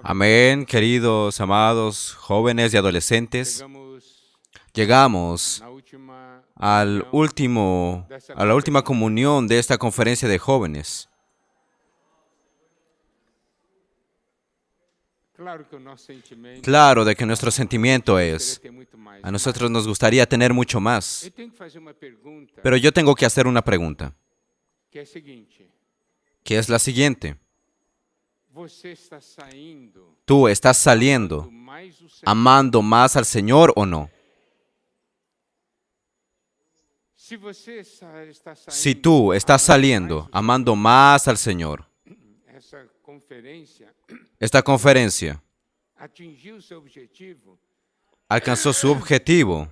Amén, queridos, amados, jóvenes y adolescentes. Llegamos a la última comunión de esta conferencia de jóvenes. Claro de que nuestro sentimiento es, a nosotros nos gustaría tener mucho más. Pero yo tengo que hacer una pregunta, que es la siguiente. ¿Tú estás saliendo amando más al Señor o no? Si tú estás saliendo amando más al Señor, esta conferencia alcanzó su objetivo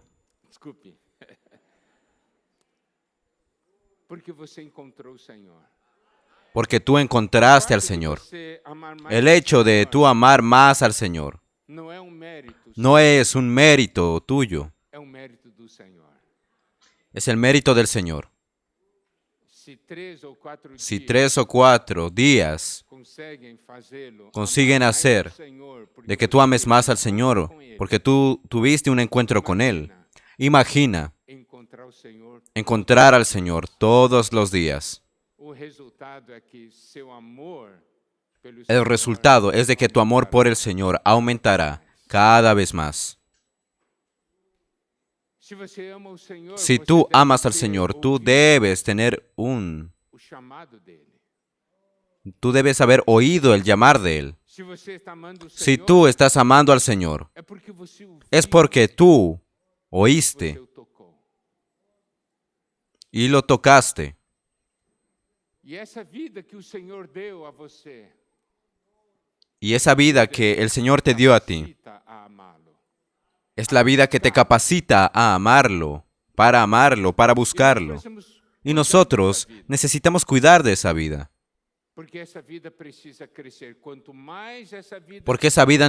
porque tú encontraste al Señor. El hecho de tú amar más al Señor no es un mérito tuyo, es el mérito del Señor. Si 3 o 4 días consiguen hacer de que tú ames más al Señor porque tú tuviste un encuentro con Él, imagina encontrar al Señor todos los días. El resultado es de que tu amor por el Señor aumentará cada vez más. Si tú amas al Señor, tú debes haber oído el llamar de Él. Si tú estás amando al Señor, es porque tú oíste y lo tocaste. Y esa vida que el Señor te dio a ti es la vida que te capacita a amarlo, para buscarlo. Y nosotros necesitamos cuidar de esa vida. Porque esa vida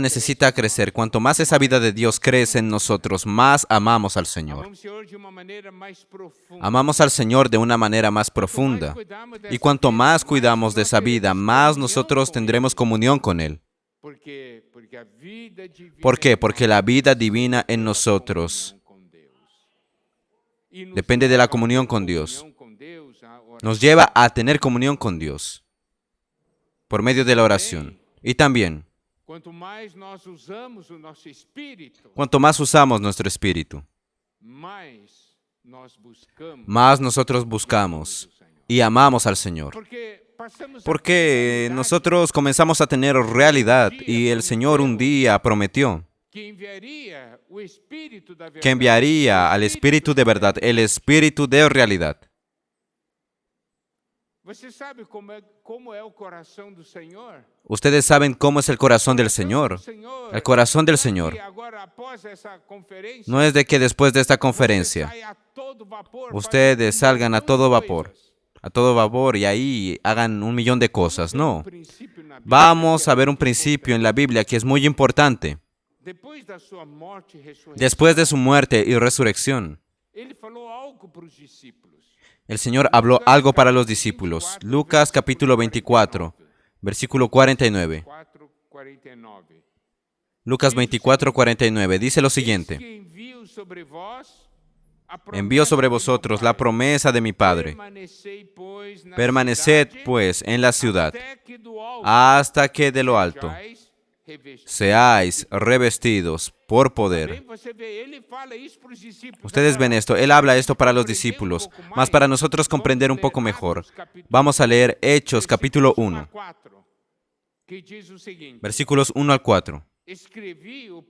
necesita crecer. Cuanto más esa vida de Dios crece en nosotros, más amamos al Señor. Amamos al Señor de una manera más profunda. Y cuanto más cuidamos de esa vida, más nosotros tendremos comunión con Él. ¿Por qué? Porque la vida divina en nosotros depende de la comunión con Dios. Nos lleva a tener comunión con Dios por medio de la oración. Y también, cuanto más usamos nuestro espíritu, más nosotros buscamos y amamos al Señor. Porque nosotros comenzamos a tener realidad y el Señor un día prometió que enviaría al Espíritu de verdad, el Espíritu de realidad. Ustedes saben cómo es el corazón del Señor. El corazón del Señor no es de que después de esta conferencia ustedes salgan a todo vapor y ahí hagan 1.000.000 de cosas. No. Vamos a ver un principio en la Biblia que es muy importante. Después de su muerte y resurrección, el Señor habló algo para los discípulos. Lucas capítulo 24, versículo 49. Lucas 24, 49. Dice lo siguiente: envío sobre vosotros la promesa de mi Padre. Permaneced, pues, en la ciudad, hasta que de lo alto seáis revestidos por poder. Ustedes ven esto, Él habla esto para los discípulos, mas para nosotros comprender un poco mejor, vamos a leer Hechos capítulo 1, versículos 1 al 4. Escribí el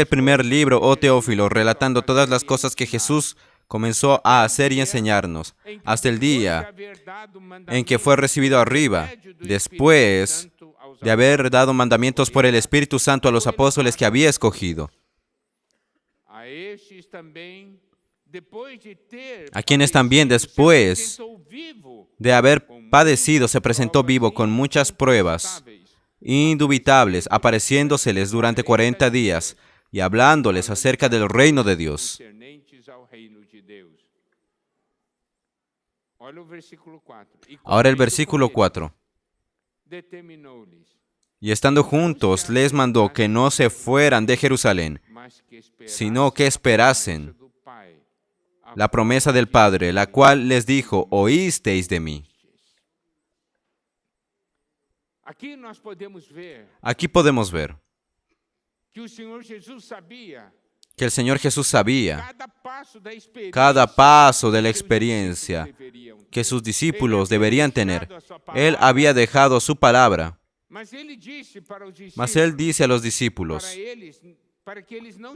primer libro, oh Teófilo, relatando todas las cosas que Jesús comenzó a hacer y enseñarnos, hasta el día en que fue recibido arriba, después de haber dado mandamientos por el Espíritu Santo a los apóstoles que había escogido, a quienes también después de haber padecido se presentó vivo con muchas pruebas indubitables, apareciéndoseles durante 40 días y hablándoles acerca del reino de Dios. Ahora el versículo 4. Y estando juntos, les mandó que no se fueran de Jerusalén, sino que esperasen la promesa del Padre, la cual les dijo: oísteis de mí. Aquí podemos ver que el Señor Jesús sabía cada paso de la experiencia que sus discípulos deberían tener. Él había dejado su palabra, mas Él dice a los discípulos,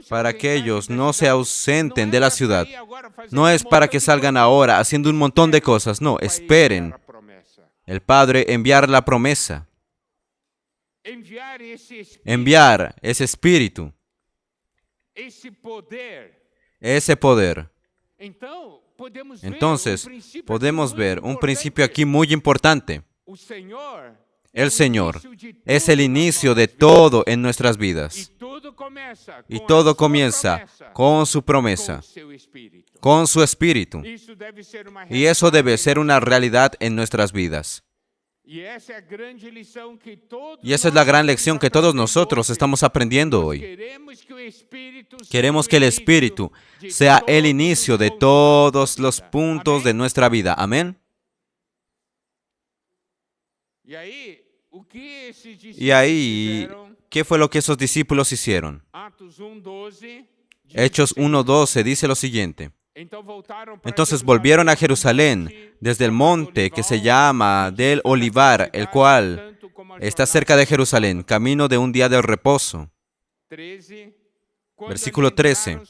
para que ellos no se ausenten de la ciudad. No es para que salgan ahora haciendo un montón de cosas, no, esperen el Padre enviar la promesa, enviar ese espíritu, ese poder. Entonces, podemos ver un principio aquí muy importante. El Señor es el inicio de todo en nuestras vidas. Y todo comienza con su promesa, con su espíritu. Y eso debe ser una realidad en nuestras vidas. Y esa es la gran lección que todos nosotros estamos aprendiendo hoy. Queremos que el Espíritu sea el inicio de todos los puntos de nuestra vida. Amén. Y ahí, ¿qué fue lo que esos discípulos hicieron? Hechos 1:12 dice lo siguiente. Entonces volvieron a Jerusalén desde el monte que se llama del Olivar, el cual está cerca de Jerusalén, camino de un día de reposo. Versículo 13.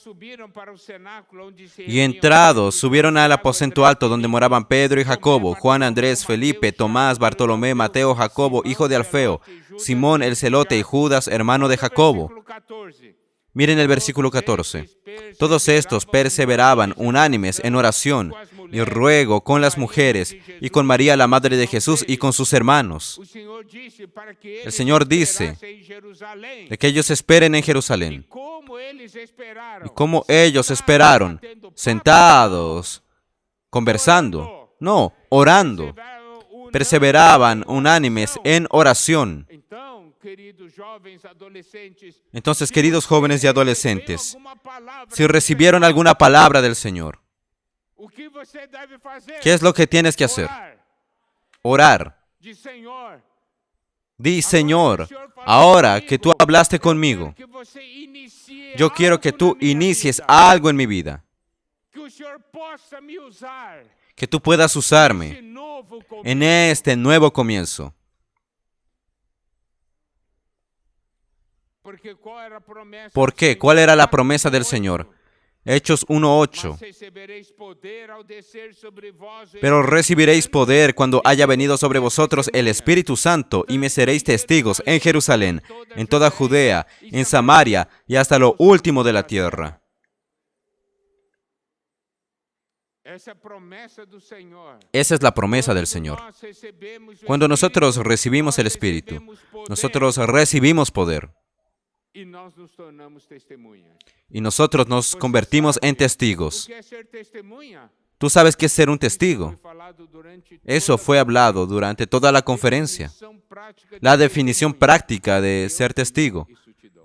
Y entrados, subieron al aposento alto donde moraban Pedro y Jacobo, Juan, Andrés, Felipe, Tomás, Bartolomé, Mateo, Jacobo, hijo de Alfeo, Simón el celote y Judas, hermano de Jacobo. Miren el versículo 14. Todos estos perseveraban unánimes en oración y ruego con las mujeres y con María, la madre de Jesús, y con sus hermanos. El Señor dice de que ellos esperen en Jerusalén. ¿Y cómo ellos esperaron? Sentados, conversando. No, orando. Perseveraban unánimes en oración. Entonces, queridos jóvenes y adolescentes, si recibieron alguna palabra del Señor, ¿qué es lo que tienes que hacer? Orar. Di: Señor, ahora que tú hablaste conmigo, yo quiero que tú inicies algo en mi vida. Que tú puedas usarme en este nuevo comienzo. ¿Por qué? ¿Cuál era la promesa del Señor? Hechos 1:8. Pero recibiréis poder cuando haya venido sobre vosotros el Espíritu Santo, y me seréis testigos en Jerusalén, en toda Judea, en Samaria y hasta lo último de la tierra. Esa es la promesa del Señor. Cuando nosotros recibimos el Espíritu, nosotros recibimos poder. Y nosotros nos convertimos en testigos. ¿Tú sabes qué es ser un testigo? Eso fue hablado durante toda la conferencia. La definición práctica de ser testigo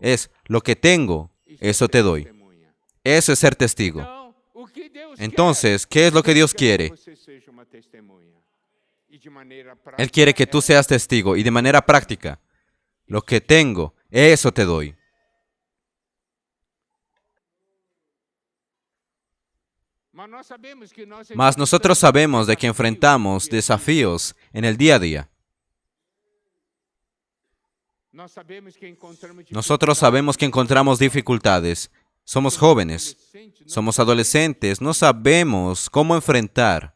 es: lo que tengo, eso te doy. Eso es ser testigo. Entonces, ¿qué es lo que Dios quiere? Él quiere que tú seas testigo, y de manera práctica, lo que tengo, eso te doy. Mas nosotros sabemos de que enfrentamos desafíos en el día a día. Nosotros sabemos que encontramos dificultades. Somos jóvenes, somos adolescentes, no sabemos cómo enfrentar.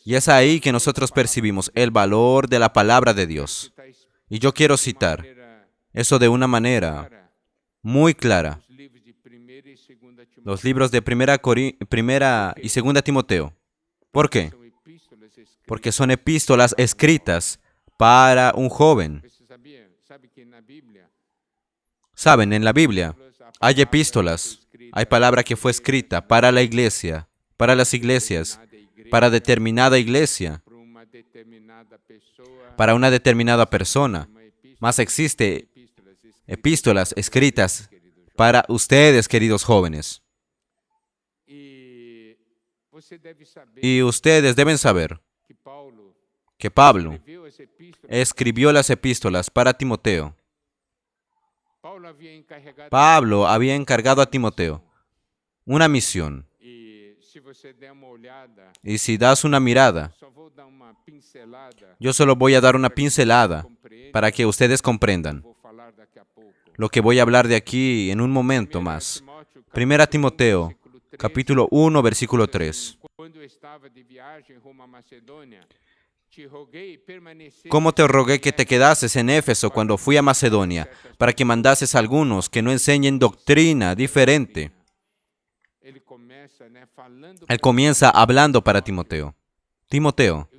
Y es ahí que nosotros percibimos el valor de la palabra de Dios. Y yo quiero citar eso de una manera muy clara. Los libros de Primera y Segunda Timoteo. ¿Por qué? Porque son epístolas escritas para un joven. Saben, en la Biblia hay epístolas, hay palabra que fue escrita para la iglesia para las iglesias, para determinada iglesia, para una determinada persona. Mas existe epístolas escritas para ustedes, queridos jóvenes. Y ustedes deben saber que Pablo escribió las epístolas para Timoteo. Pablo había encargado a Timoteo una misión. Y si das una mirada, yo solo voy a dar una pincelada para que ustedes comprendan lo que voy a hablar de aquí en un momento más. Primera Timoteo, capítulo 1, versículo 3. ¿Cómo te rogué que te quedases en Éfeso cuando fui a Macedonia, para que mandases a algunos que no enseñen doctrina diferente? Él comienza hablando para Timoteo. Timoteo,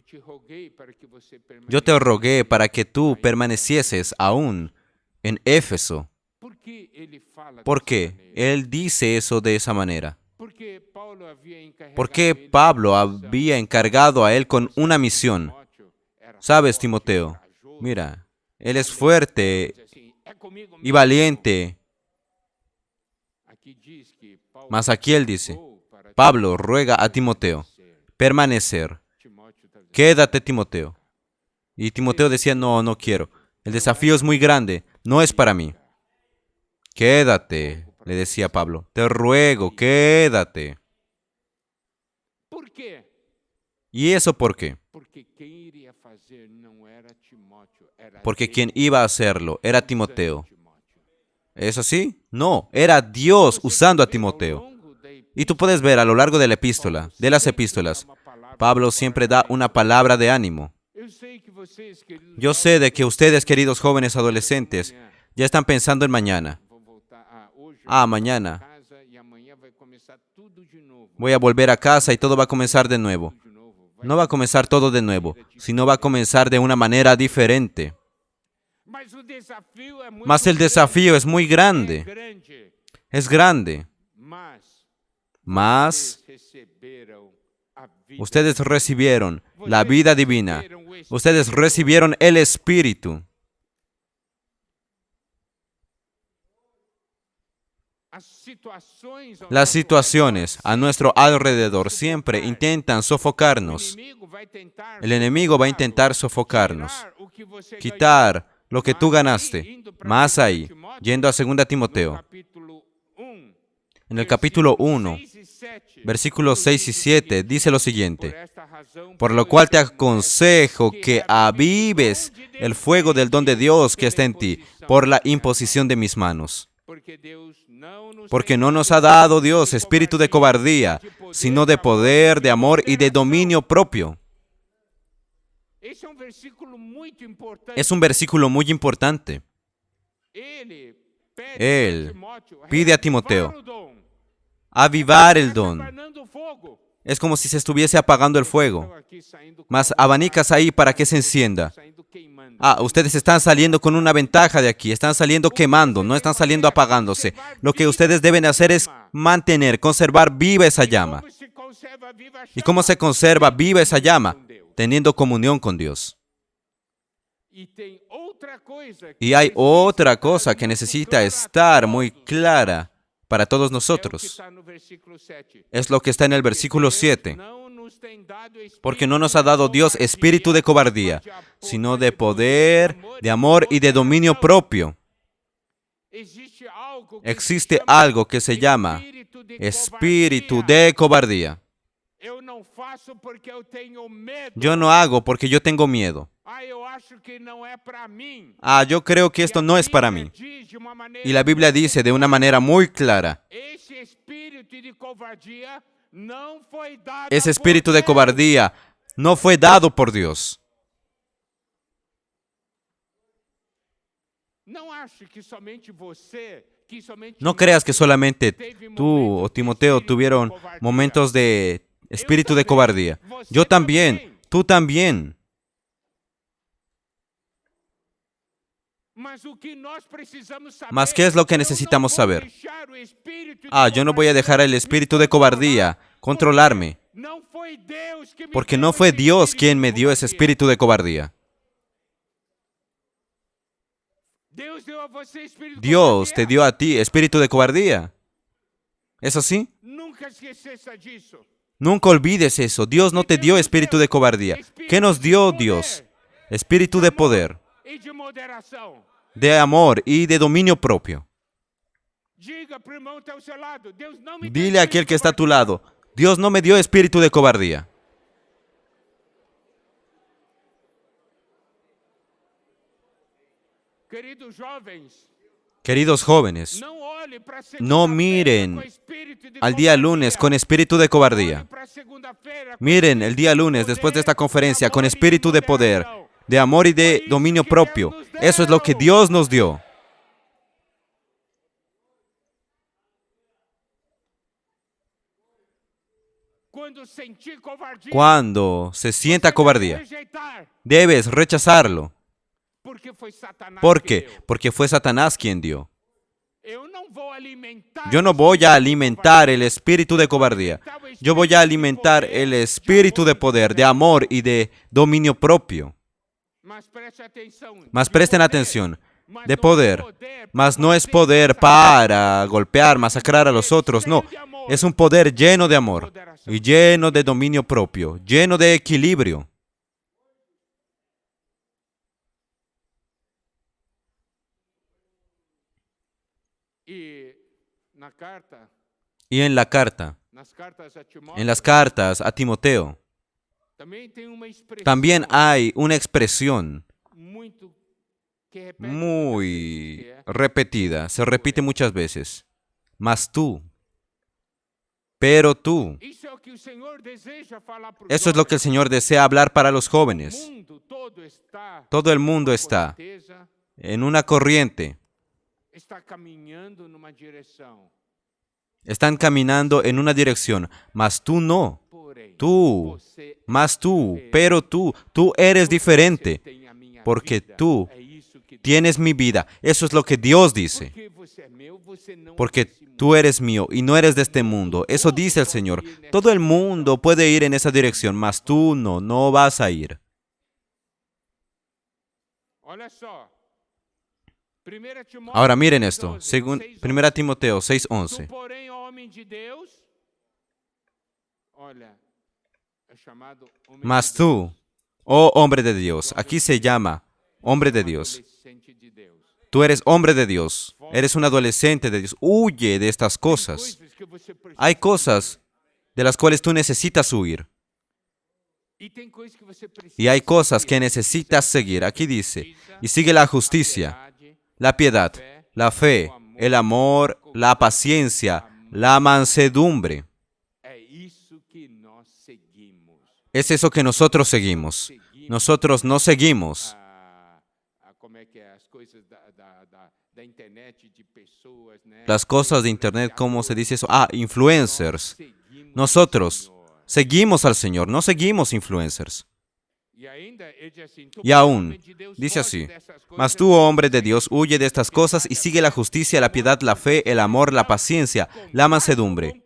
yo te rogué para que tú permanecieses aún en Éfeso. ¿Por qué él dice eso de esa manera? ¿Por qué Pablo había encargado a él con una misión? Sabes, Timoteo, mira, él es fuerte y valiente. Mas aquí él dice, Pablo ruega a Timoteo permanecer. Quédate, Timoteo. Y Timoteo decía, no quiero. El desafío es muy grande, no es para mí. Quédate, le decía Pablo. Te ruego, quédate. ¿Y eso por qué? Porque quien iba a hacerlo era Timoteo. ¿Es así? No, era Dios usando a Timoteo. Y tú puedes ver a lo largo de la epístola, de las epístolas, Pablo siempre da una palabra de ánimo. Yo sé de que ustedes, queridos jóvenes adolescentes, ya están pensando en mañana. Mañana voy a volver a casa y todo va a comenzar de nuevo. No va a comenzar todo de nuevo, sino va a comenzar de una manera diferente. Mas el desafío es muy grande. Es grande. Mas ustedes recibieron la vida divina. Ustedes recibieron el Espíritu. Las situaciones a nuestro alrededor siempre intentan sofocarnos. El enemigo va a intentar sofocarnos, quitar lo que tú ganaste. Más ahí, yendo a 2 Timoteo. En el capítulo 1, versículos 6 y 7, dice lo siguiente. Por lo cual te aconsejo que avives el fuego del don de Dios que está en ti, por la imposición de mis manos. Porque no nos ha dado Dios espíritu de cobardía, sino de poder, de amor y de dominio propio. Es un versículo muy importante. Él pide a Timoteo avivar el don. Es como si se estuviese apagando el fuego. Mas abanicas ahí para que se encienda. Ustedes están saliendo con una ventaja de aquí. Están saliendo quemando, no están saliendo apagándose. Lo que ustedes deben hacer es mantener, conservar viva esa llama. ¿Y cómo se conserva viva esa llama? Teniendo comunión con Dios. Y hay otra cosa que necesita estar muy clara para todos nosotros. Es lo que está en el versículo 7. Porque no nos ha dado Dios espíritu de cobardía, sino de poder, de amor y de dominio propio. Existe algo que se llama espíritu de cobardía. Yo no hago porque yo tengo miedo. Yo creo que esto no es para mí. Y la Biblia dice de una manera muy clara, ese espíritu de cobardía no fue dado por Dios. No creas que solamente tú o Timoteo tuvieron momentos de espíritu de cobardía. Yo también, tú también. Mas, ¿qué es lo que necesitamos saber? Yo no voy a dejar el espíritu de cobardía controlarme, porque no fue Dios quien me dio ese espíritu de cobardía. Dios te dio a ti espíritu de cobardía. ¿Es así? Nunca olvides eso. Dios no te dio espíritu de cobardía. ¿Qué nos dio Dios? Espíritu de poder, de amor y de dominio propio. Dile a aquel que está a tu lado, Dios no me dio espíritu de cobardía. Queridos jóvenes, no miren al día lunes con espíritu de cobardía. Miren el día lunes, después de esta conferencia, con espíritu de poder, de amor y de dominio propio. Eso es lo que Dios nos dio. Cuando se sienta cobardía, debes rechazarlo. ¿Por qué? Porque fue Satanás quien dio. Yo no voy a alimentar el espíritu de cobardía. Yo voy a alimentar el espíritu de poder, de amor y de dominio propio. Mas presten atención, de poder. Mas no es poder para golpear, masacrar a los otros, no. Es un poder lleno de amor y lleno de dominio propio, lleno de equilibrio. Y en la carta, en las cartas a Timoteo, también hay una expresión muy repetida, se repite muchas veces. Mas tú, pero tú. Eso es lo que el Señor desea hablar para los jóvenes. Todo el mundo está en una corriente. Están caminando en una dirección, mas tú no. Tú, mas tú, pero tú eres diferente, porque tú tienes mi vida. Eso es lo que Dios dice. Porque tú eres mío y no eres de este mundo. Eso dice el Señor. Todo el mundo puede ir en esa dirección, mas tú no vas a ir. Ahora miren esto, según 1 Timoteo 6:11. Mas tú, oh hombre de Dios, aquí se llama hombre de Dios. Tú eres hombre de Dios, eres un adolescente de Dios. Huye de estas cosas. Hay cosas de las cuales tú necesitas huir. Y hay cosas que necesitas seguir. Aquí dice, y sigue la justicia, la piedad, la fe, el amor, la paciencia, la mansedumbre. Es eso que nosotros seguimos. Nosotros no seguimos las cosas de internet, ¿cómo se dice eso? Influencers. Nosotros seguimos al Señor, no seguimos influencers. Y aún, dice así, mas tú, oh hombre de Dios, huye de estas cosas y sigue la justicia, la piedad, la fe, el amor, la paciencia, la mansedumbre.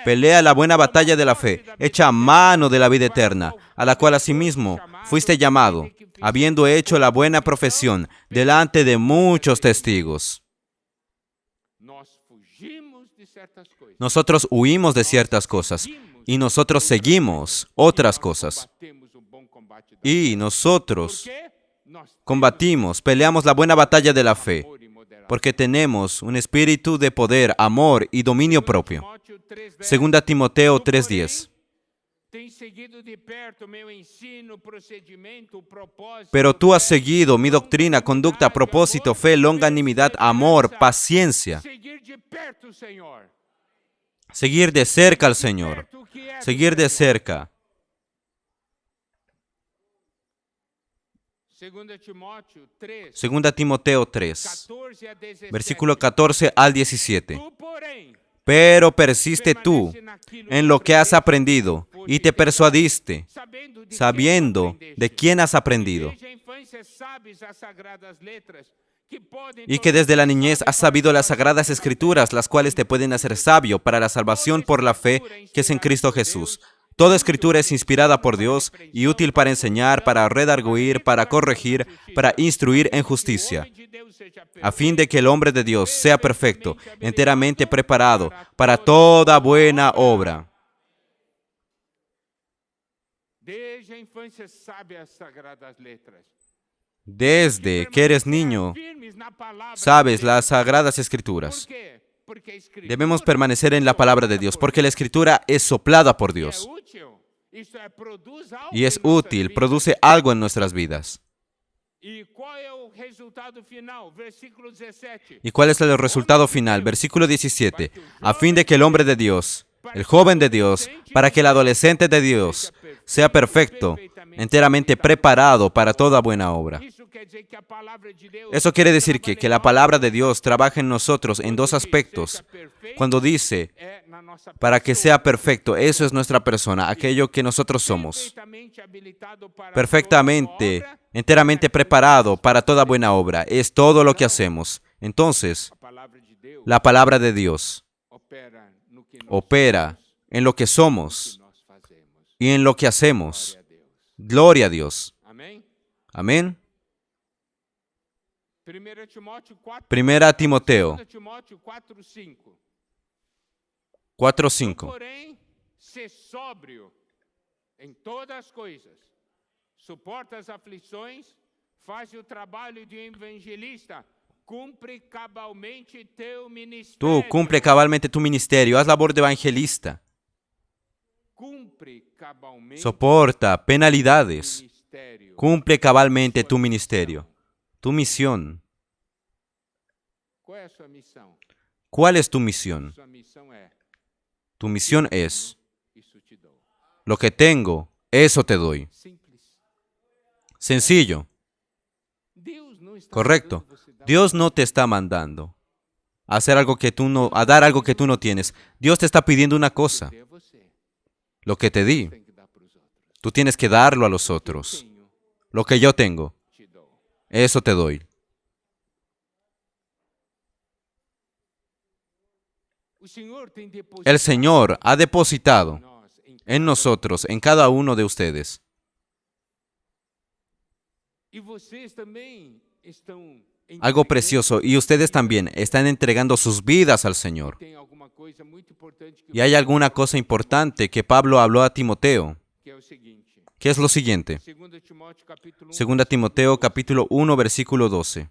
Pelea la buena batalla de la fe, echa mano de la vida eterna, a la cual asimismo fuiste llamado, habiendo hecho la buena profesión delante de muchos testigos. Nosotros huimos de ciertas cosas y nosotros seguimos otras cosas. Y nosotros combatimos, peleamos la buena batalla de la fe, porque tenemos un espíritu de poder, amor y dominio propio. 2 Timoteo 3:10. Pero tú has seguido mi doctrina, conducta, propósito, fe, longanimidad, amor, paciencia. Seguir de cerca al Señor. Seguir de cerca. 2 Timoteo 3, versículo 14 al 17. Pero persiste tú en lo que has aprendido y te persuadiste, sabiendo de quién has aprendido, y que desde la niñez has sabido las sagradas escrituras, las cuales te pueden hacer sabio para la salvación por la fe que es en Cristo Jesús. Toda escritura es inspirada por Dios y útil para enseñar, para redarguir, para corregir, para instruir en justicia, a fin de que el hombre de Dios sea perfecto, enteramente preparado para toda buena obra. Desde que eres niño, sabes las sagradas escrituras. Debemos permanecer en la palabra de Dios, porque la escritura es soplada por Dios. Y es útil, produce algo en nuestras vidas. ¿Y cuál es el resultado final? Versículo 17. A fin de que el hombre de Dios, el joven de Dios, para que el adolescente de Dios sea perfecto, enteramente preparado para toda buena obra. Eso quiere decir que la palabra de Dios trabaja en nosotros en dos aspectos. Cuando dice, para que sea perfecto, eso es nuestra persona, aquello que nosotros somos. Perfectamente, enteramente preparado para toda buena obra. Es todo lo que hacemos. Entonces, la palabra de Dios opera en lo que somos y en lo que hacemos. Gloria a Dios. Amén. Primera Timoteo 4:5. Porém, sé sóbrio em todas as coisas, suporta as aflições, faz o trabalho de evangelista, cumpre cabalmente teu ministério. Tú cumple cabalmente tu ministerio, haz labor de evangelista. Soporta penalidades. Cumple cabalmente tu ministerio, tu misión. ¿Cuál es tu misión? Tu misión es, lo que tengo, eso te doy. Sencillo. Correcto. Dios no te está mandando a hacer algo que tú no, a dar algo que tú no tienes. Dios te está pidiendo una cosa. Lo que te di, tú tienes que darlo a los otros. Lo que yo tengo, eso te doy. El Señor ha depositado en nosotros, en cada uno de ustedes. Algo precioso, y ustedes también están entregando sus vidas al Señor. Y hay alguna cosa importante que Pablo habló a Timoteo, que es lo siguiente. 2 Timoteo capítulo 1, versículo 12.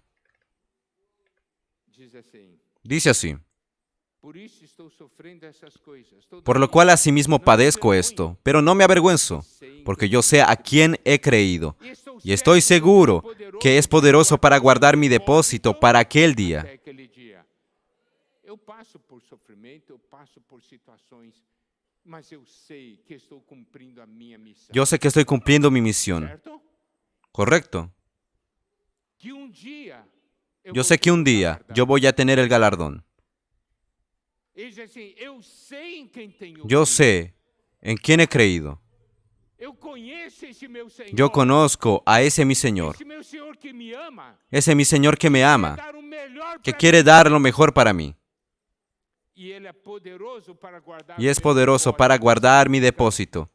Dice así: por lo cual asimismo padezco esto, pero no me avergüenzo, porque yo sé a quién he creído, y estoy seguro que es poderoso para guardar mi depósito para aquel día. Yo sé que estoy cumpliendo mi misión. ¿Correcto? Yo sé que un día yo voy a tener el galardón. Yo sé en quién he creído. Yo conozco a ese mi Señor. Ese mi Señor que me ama, que quiere dar lo mejor para mí. Y es poderoso para guardar mi depósito.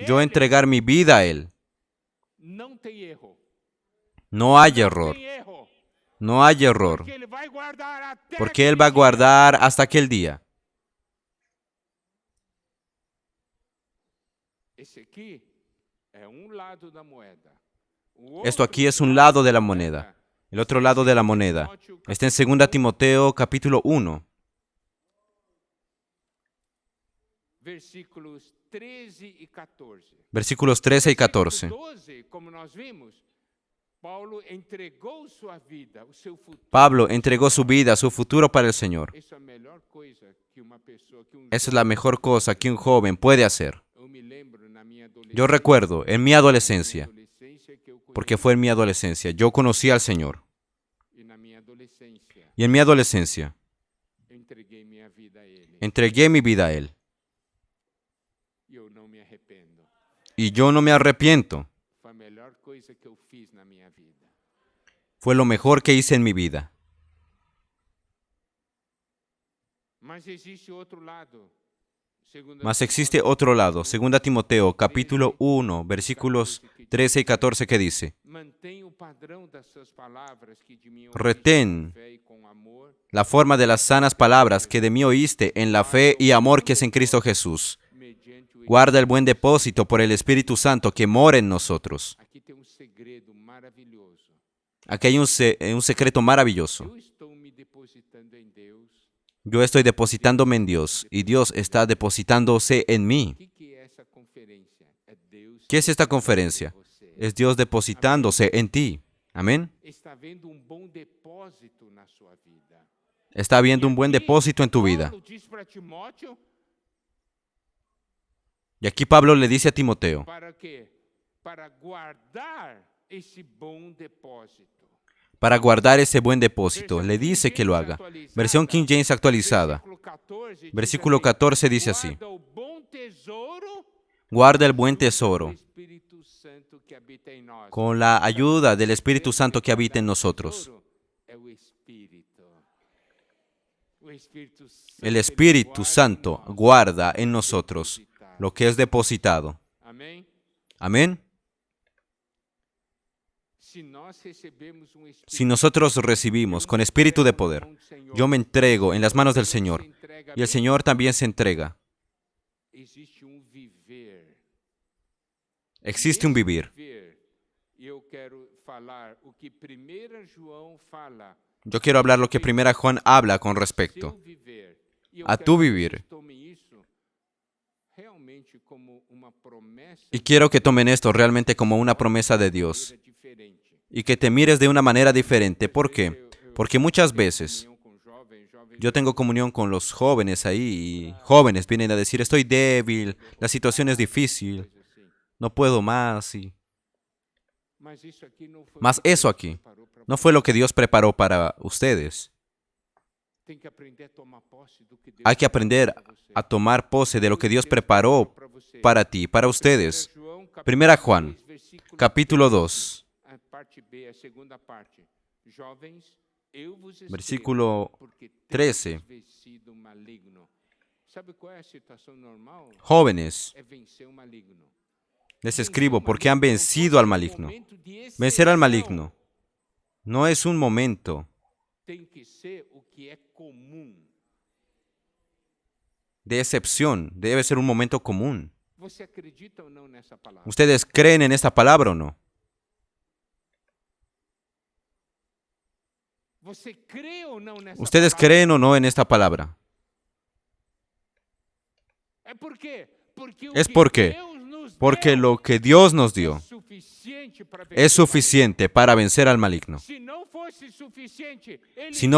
Yo entregar mi vida a Él. No hay error. No hay error. Porque Él va a guardar hasta aquel día. Esto aquí es un lado de la moneda. El otro lado de la moneda está en 2 Timoteo capítulo 1. Versículos 13 y 14. Pablo entregó su vida, su futuro para el Señor. Esa es la mejor cosa que un joven puede hacer. Yo recuerdo en mi adolescencia, porque fue en mi adolescencia, yo conocí al Señor. Y en mi adolescencia, entregué mi vida a Él. Y yo no me arrepiento. Fue lo mejor que hice en mi vida. Mas existe otro lado. Mas existe otro lado, 2 Timoteo, capítulo 1, versículos 13 y 14, que dice: retén la forma de las sanas palabras que de mí oíste en la fe y amor que es en Cristo Jesús. Guarda el buen depósito por el Espíritu Santo que mora en nosotros. Aquí hay un secreto maravilloso. Yo estoy depositándome en Dios y Dios está depositándose en mí. ¿Qué es esta conferencia? Es Dios depositándose en ti. Amén. Está habiendo un buen depósito en tu vida. Y aquí Pablo le dice a Timoteo: para guardar ese buen depósito, le dice que lo haga. Versión King James actualizada. Versículo 14 dice así: guarda el buen tesoro con la ayuda del Espíritu Santo que habita en nosotros. El Espíritu Santo guarda en nosotros lo que es depositado. Amén. Si nosotros recibimos con espíritu de poder, yo me entrego en las manos del Señor y el Señor también se entrega. Existe un vivir. Yo quiero hablar lo que 1 Juan habla con respecto a tu vivir. Y quiero que tomen esto realmente como una promesa de Dios. Y que te mires de una manera diferente. ¿Por qué? Porque muchas veces yo tengo comunión con los jóvenes ahí y jóvenes vienen a decir: estoy débil, la situación es difícil, no puedo más. Mas eso aquí no fue lo que Dios preparó para ustedes. Hay que aprender a tomar pose de lo que Dios preparó para ti, para ustedes. 1 Juan, capítulo 2. Versículo 13. Jóvenes, les escribo porque han vencido al maligno. Vencer al maligno no es un momento de excepción, debe ser un momento común. ¿Ustedes creen en esta palabra o no? ¿Ustedes creen o no en esta palabra? Es porque lo que Dios nos dio es suficiente para vencer al maligno. Si no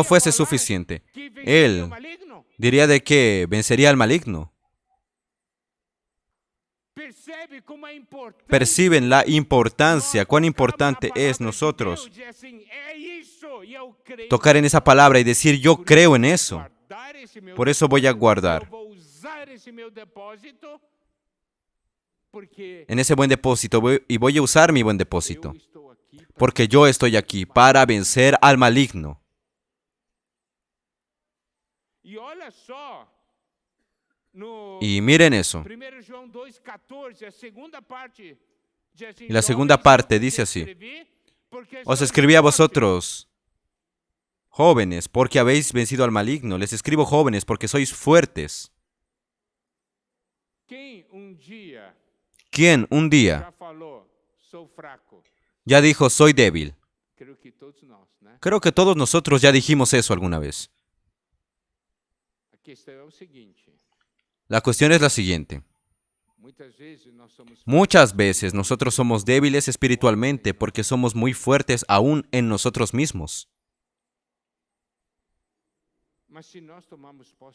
fuese suficiente, Él diría de que vencería al maligno. Perciben la importancia, cuán importante es nosotros tocar en esa palabra y decir: yo creo en eso. Por eso voy a guardar en ese buen depósito y voy a usar mi buen depósito. Porque yo estoy aquí para vencer al maligno. Y miren eso. Y la segunda parte dice así: os escribí a vosotros, jóvenes, porque habéis vencido al maligno. Les escribo jóvenes porque sois fuertes. ¿Quién un día ya dijo: soy débil? Creo que todos nosotros ya dijimos eso alguna vez. La cuestión es la siguiente. Muchas veces nosotros somos débiles espiritualmente porque somos muy fuertes aún en nosotros mismos.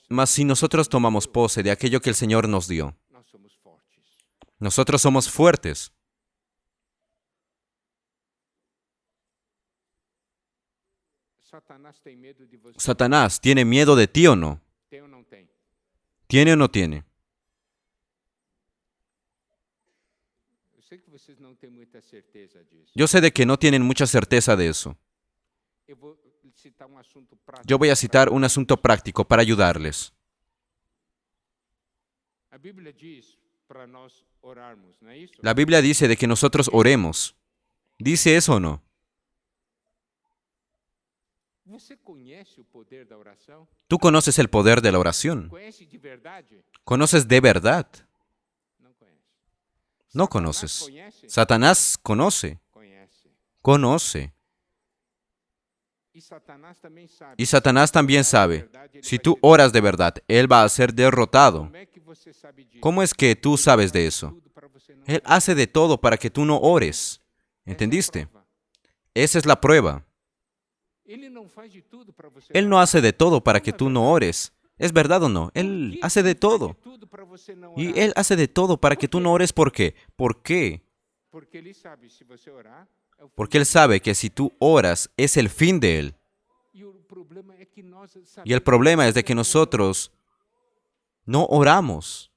Mas si nosotros tomamos pose de aquello que el Señor nos dio, nosotros somos fuertes. ¿Satanás tiene miedo de ti o no? ¿Tiene o no tiene? Yo sé de que no tienen mucha certeza de eso. Yo voy a citar un asunto práctico para ayudarles. La Biblia dice de que nosotros oremos. ¿Dice eso o no? ¿Tú conoces el poder de la oración? ¿Conoces de verdad? No conoces. Satanás conoce. Conoce. Y Satanás también sabe. Si tú oras de verdad, él va a ser derrotado. ¿Cómo es que tú sabes de eso? Él hace de todo para que tú no ores. ¿Entendiste? Esa es la prueba. Él no hace de todo para que tú no ores. ¿Es verdad o no? Él hace de todo. Y Él hace de todo para que tú no ores. ¿Por qué? ¿Por qué? Porque Él sabe que si tú oras, es el fin de Él. Y el problema es de que nosotros no oramos.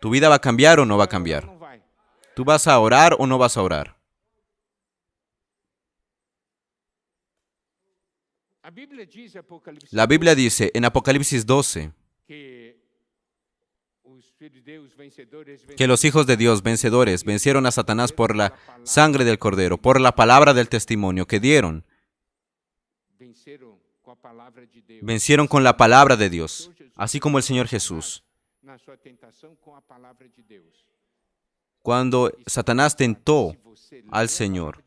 ¿Tu vida va a cambiar o no va a cambiar? ¿Tú vas a orar o no vas a orar? La Biblia dice en Apocalipsis 12 que los hijos de Dios vencedores vencieron a Satanás por la sangre del Cordero, por la palabra del testimonio que dieron. Vencieron con la palabra de Dios, así como el Señor Jesús. Cuando Satanás tentó al Señor,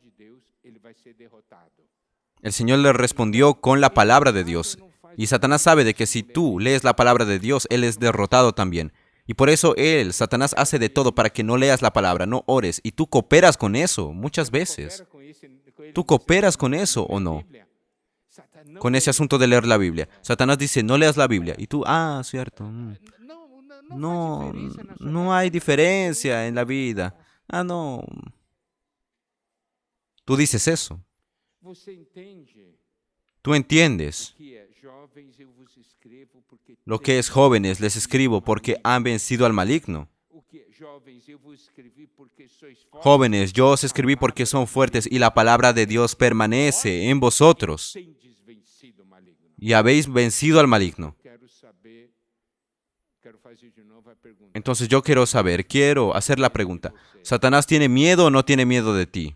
el Señor le respondió con la palabra de Dios. Y Satanás sabe de que si tú lees la palabra de Dios, él es derrotado también. Y por eso Satanás hace de todo para que no leas la palabra, no ores. Y tú cooperas con eso muchas veces. ¿Tú cooperas con eso o no? Con ese asunto de leer la Biblia. Satanás dice, no leas la Biblia. Y tú, cierto. No hay diferencia en la vida. No. Tú dices eso. Tú entiendes. Lo que es jóvenes les escribo porque han vencido al maligno. Jóvenes, yo os escribí porque son fuertes y la palabra de Dios permanece en vosotros. Y habéis vencido al maligno. Entonces yo quiero hacer la pregunta. ¿Satanás tiene miedo o no tiene miedo de ti?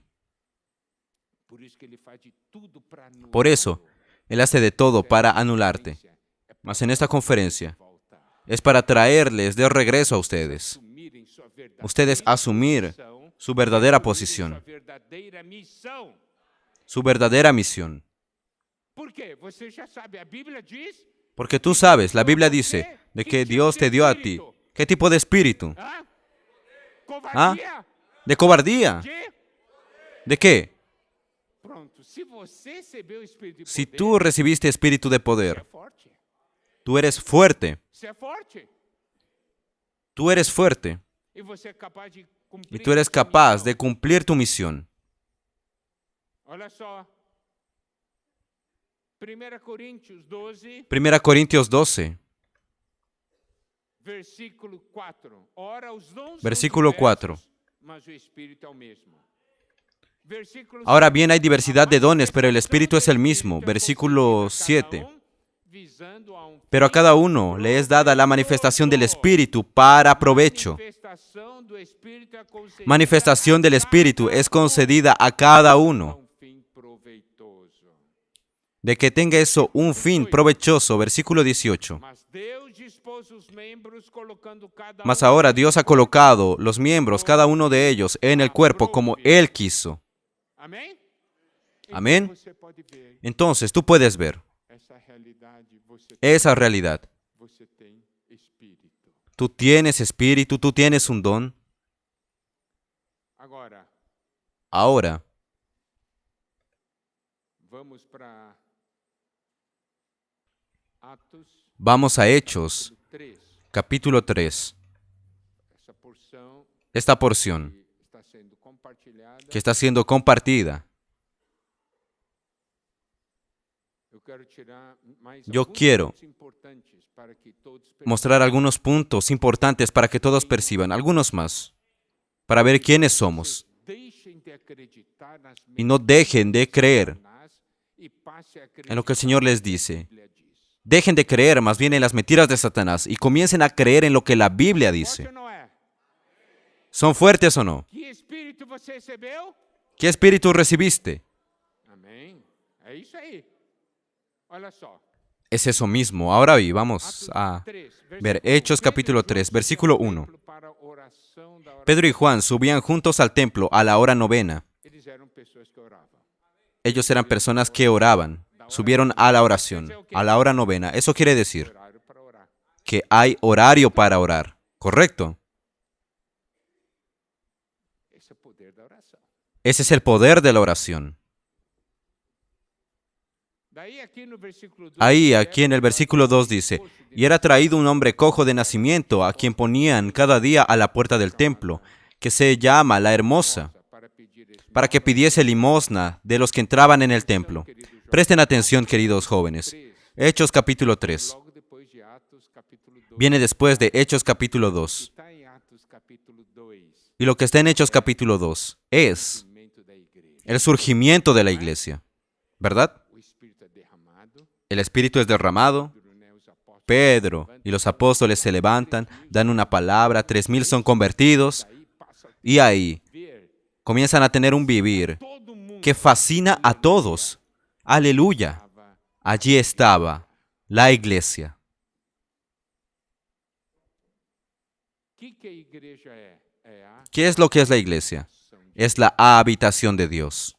Por eso, él hace de todo para anularte. Mas en esta conferencia es para traerles de regreso a ustedes. Ustedes asumir su verdadera posición, su verdadera misión. Porque tú sabes, la Biblia dice de que Dios te dio a ti. ¿Qué tipo de espíritu? ¿De cobardía? ¿De qué? Si tú recibiste espíritu de poder, tú eres fuerte. Tú eres fuerte. Y tú eres capaz de cumplir tu misión. 1 Corintios 12. Versículo 4. Ahora bien, hay diversidad de dones, pero el Espíritu es el mismo. Versículo 7. Pero a cada uno le es dada la manifestación del Espíritu para provecho. Manifestación del Espíritu es concedida a cada uno. De que tenga eso un fin provechoso. Versículo 18. Mas ahora Dios ha colocado los miembros, cada uno de ellos, en el cuerpo como Él quiso. Amén. Entonces tú puedes ver esa realidad. Tú tienes espíritu, tú tienes un don. Ahora, vamos a Hechos, capítulo 3. Esta porción que está siendo compartida. Yo quiero mostrar algunos puntos importantes para que todos perciban, algunos más, para ver quiénes somos. y no dejen de creer en lo que el Señor les dice. Dejen de creer más bien en las mentiras de Satanás y comiencen a creer en lo que la Biblia dice. ¿Son fuertes o no? ¿Qué espíritu recibiste? Es eso mismo. Ahora vamos a ver Hechos capítulo 3, versículo 1. Pedro y Juan subían juntos al templo a la hora novena. Ellos eran personas que oraban. Subieron a la oración, a la hora novena. Eso quiere decir que hay horario para orar, ¿correcto? Ese es el poder de la oración. Ahí, aquí en el versículo 2 dice, y era traído un hombre cojo de nacimiento, a quien ponían cada día a la puerta del templo, que se llama la Hermosa, para que pidiese limosna de los que entraban en el templo. Presten atención, queridos jóvenes. Hechos capítulo 3. Viene después de Hechos capítulo 2. Y lo que está en Hechos capítulo 2 es el surgimiento de la iglesia, ¿verdad? El Espíritu es derramado, Pedro y los apóstoles se levantan, dan una palabra, 3,000 son convertidos, y ahí comienzan a tener un vivir que fascina a todos. ¡Aleluya! Allí estaba la iglesia. ¿Qué es lo que es la iglesia? Es la habitación de Dios,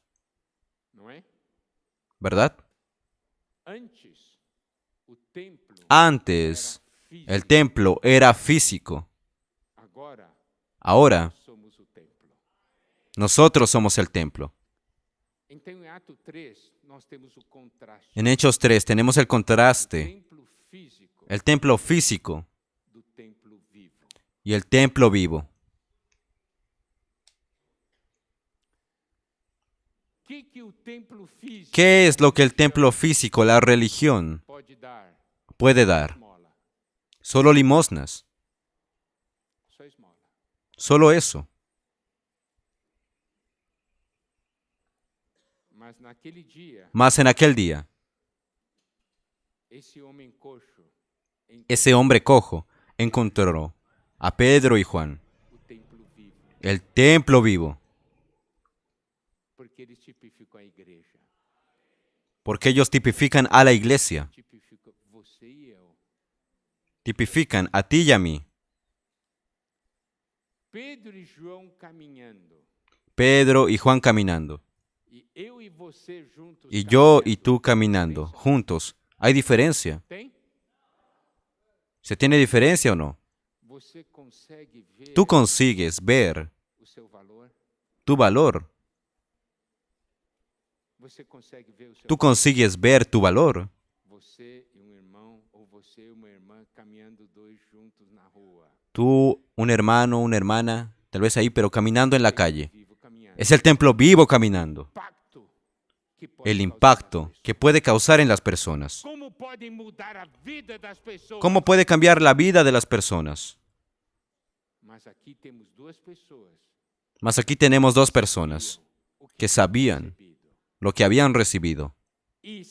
¿verdad? Antes, el templo era físico. Ahora, nosotros somos el templo. En Hechos 3 tenemos el contraste, el templo físico y el templo vivo. ¿Qué es lo que el templo físico, la religión, puede dar? Solo limosnas. Solo eso. Mas en aquel día, ese hombre cojo encontró a Pedro y Juan, el templo vivo, porque ellos tipifican a la iglesia, tipifican a ti y a mí. Pedro y Juan caminando. Y yo y tú caminando, juntos. ¿Hay diferencia? ¿Se tiene diferencia o no? Tú consigues ver tu valor. Tú consigues ver tu valor. Tú, un hermano, una hermana, tal vez ahí, pero caminando en la calle. Es el templo vivo caminando. El impacto que puede causar en las personas. ¿Cómo puede cambiar la vida de las personas? Mas aquí tenemos dos personas que sabían lo que habían recibido. Y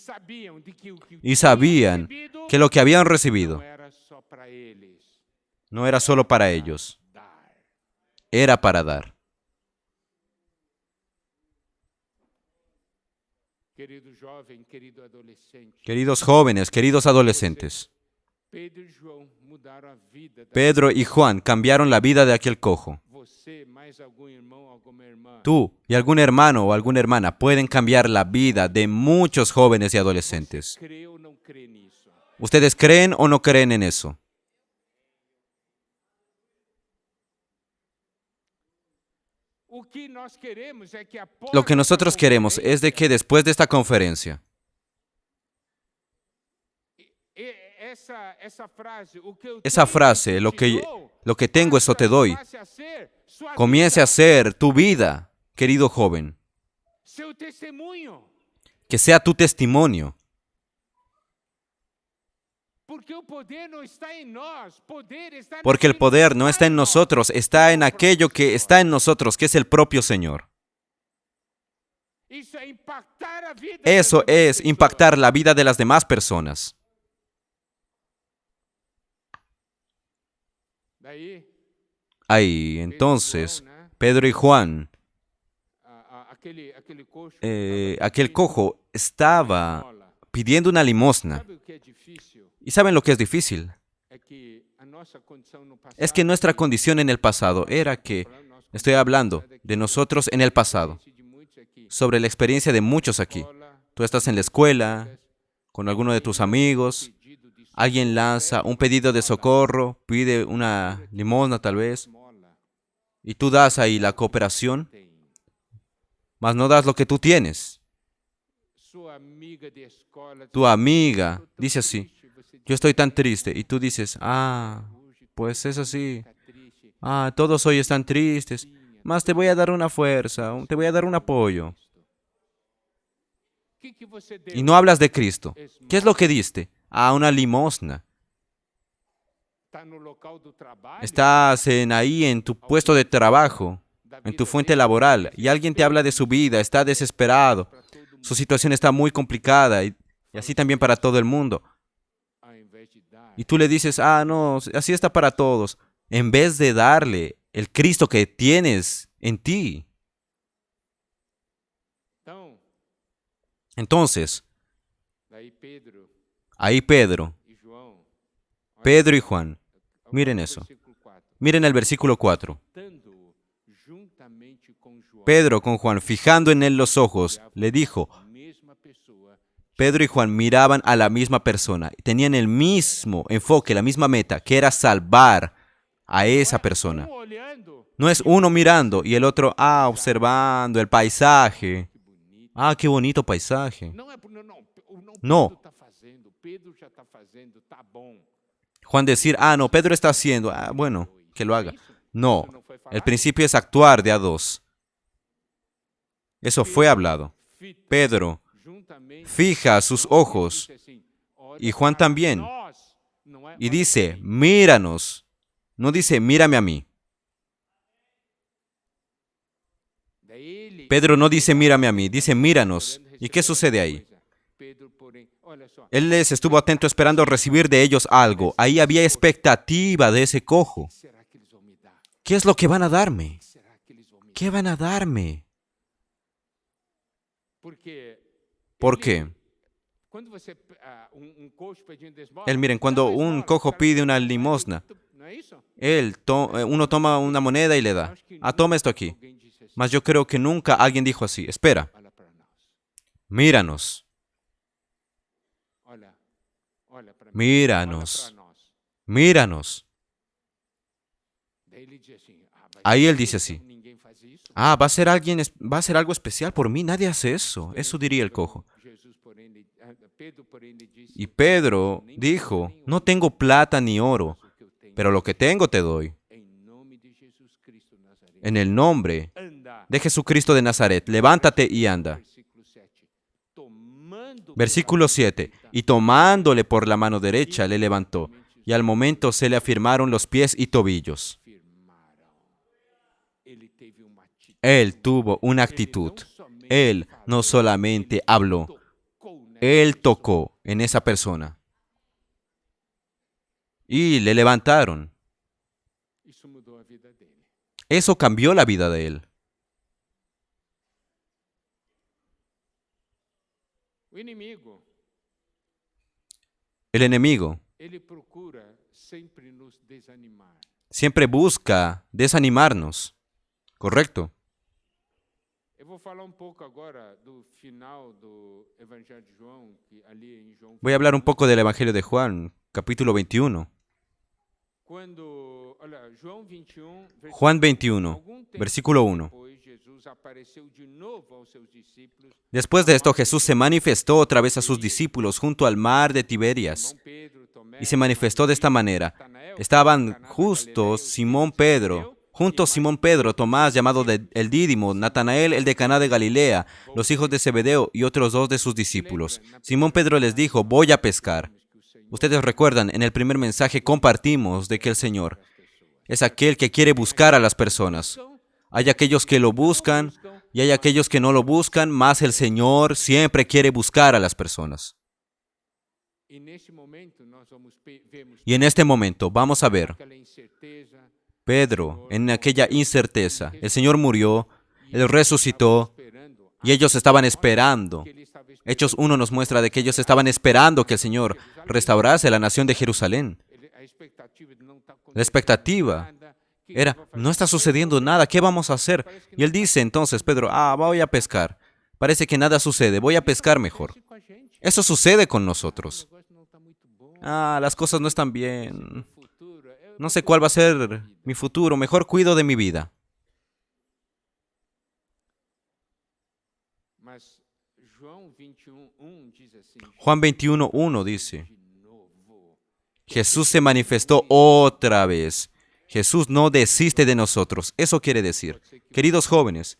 sabían que lo que habían recibido no era solo para ellos, era para dar. Queridos jóvenes, queridos adolescentes, Pedro y Juan cambiaron la vida de aquel cojo. Tú y algún hermano o alguna hermana pueden cambiar la vida de muchos jóvenes y adolescentes. ¿Ustedes creen o no creen en eso? Lo que nosotros queremos es de que después de esta conferencia, esa frase, lo que tengo, eso te doy, comience a ser tu vida, querido joven. Que sea tu testimonio. Porque el poder no está en nosotros, está en aquello que está en nosotros, que es el propio Señor. Eso es impactar la vida de las demás personas. Ahí, entonces, Pedro y Juan, aquel cojo estaba pidiendo una limosna. ¿Y saben lo que es difícil? Es que nuestra condición en el pasado era que, estoy hablando de nosotros en el pasado, sobre la experiencia de muchos aquí. Tú estás en la escuela, con alguno de tus amigos, alguien lanza un pedido de socorro, pide una limosna tal vez, y tú das ahí la cooperación, mas no das lo que tú tienes. Tu amiga dice así, yo estoy tan triste, y tú dices, pues es así. Todos hoy están tristes, mas te voy a dar una fuerza, te voy a dar un apoyo. Y no hablas de Cristo. ¿Qué es lo que diste? Una limosna. Estás ahí en tu puesto de trabajo, en tu fuente laboral, y alguien te habla de su vida, está desesperado, su situación está muy complicada, y así también para todo el mundo. Y tú le dices, no, así está para todos, en vez de darle el Cristo que tienes en ti. Entonces, ahí Pedro y Juan, miren eso. Miren el versículo 4. Pedro con Juan, fijando en él los ojos, le dijo, Pedro y Juan miraban a la misma persona, tenían el mismo enfoque, la misma meta, que era salvar a esa persona. No es uno mirando y el otro, observando el paisaje. Qué bonito paisaje. No. Juan decir, no, Pedro está haciendo, bueno, que lo haga. No, el principio es actuar de a dos. Eso fue hablado. Pedro fija sus ojos y Juan también. Y dice, míranos. No dice, mírame a mí. Pedro no dice, mírame a mí, dice, míranos. ¿Y qué sucede ahí? Él les estuvo atento esperando recibir de ellos algo. Ahí había expectativa de ese cojo. ¿Qué es lo que van a darme? ¿Qué van a darme? ¿Por qué? Miren, cuando un cojo pide una limosna, uno toma una moneda y le da. Toma esto aquí. Mas yo creo que nunca alguien dijo así. Espera, míranos. Míranos. Míranos. Ahí él dice así. Va a ser algo especial por mí. Nadie hace eso. Eso diría el cojo. Y Pedro dijo, no tengo plata ni oro, pero lo que tengo te doy. En el nombre de Jesucristo de Nazaret, levántate y anda. Versículo 7. Y tomándole por la mano derecha, le levantó, y al momento se le afirmaron los pies y tobillos. Él tuvo una actitud. Él no solamente habló, él tocó en esa persona. Y le levantaron. Eso cambió la vida de él. El enemigo siempre busca desanimarnos. ¿Correcto? Voy a hablar un poco del Evangelio de Juan, capítulo 21. Juan 21, versículo 1. Después de esto, Jesús se manifestó otra vez a sus discípulos junto al mar de Tiberias. Y se manifestó de esta manera. Estaban juntos Simón Pedro, Tomás, llamado el Dídimo, Natanael, el de Caná de Galilea, los hijos de Zebedeo y otros 2 de sus discípulos. Simón Pedro les dijo, voy a pescar. Ustedes recuerdan, en el primer mensaje compartimos de que el Señor es aquel que quiere buscar a las personas. Hay aquellos que lo buscan, y hay aquellos que no lo buscan, mas el Señor siempre quiere buscar a las personas. Y en este momento vamos a ver Pedro en aquella incerteza. El Señor murió, Él resucitó y ellos estaban esperando. Hechos 1 nos muestra de que ellos estaban esperando que el Señor restaurase la nación de Jerusalén. La expectativa era, no está sucediendo nada, ¿qué vamos a hacer? Y él dice entonces, Pedro, voy a pescar. Parece que nada sucede, voy a pescar mejor. Eso sucede con nosotros. Las cosas no están bien. No sé cuál va a ser mi futuro, mejor cuido de mi vida. Juan 21:1 dice, Jesús se manifestó otra vez. Jesús no desiste de nosotros. Eso quiere decir, queridos jóvenes,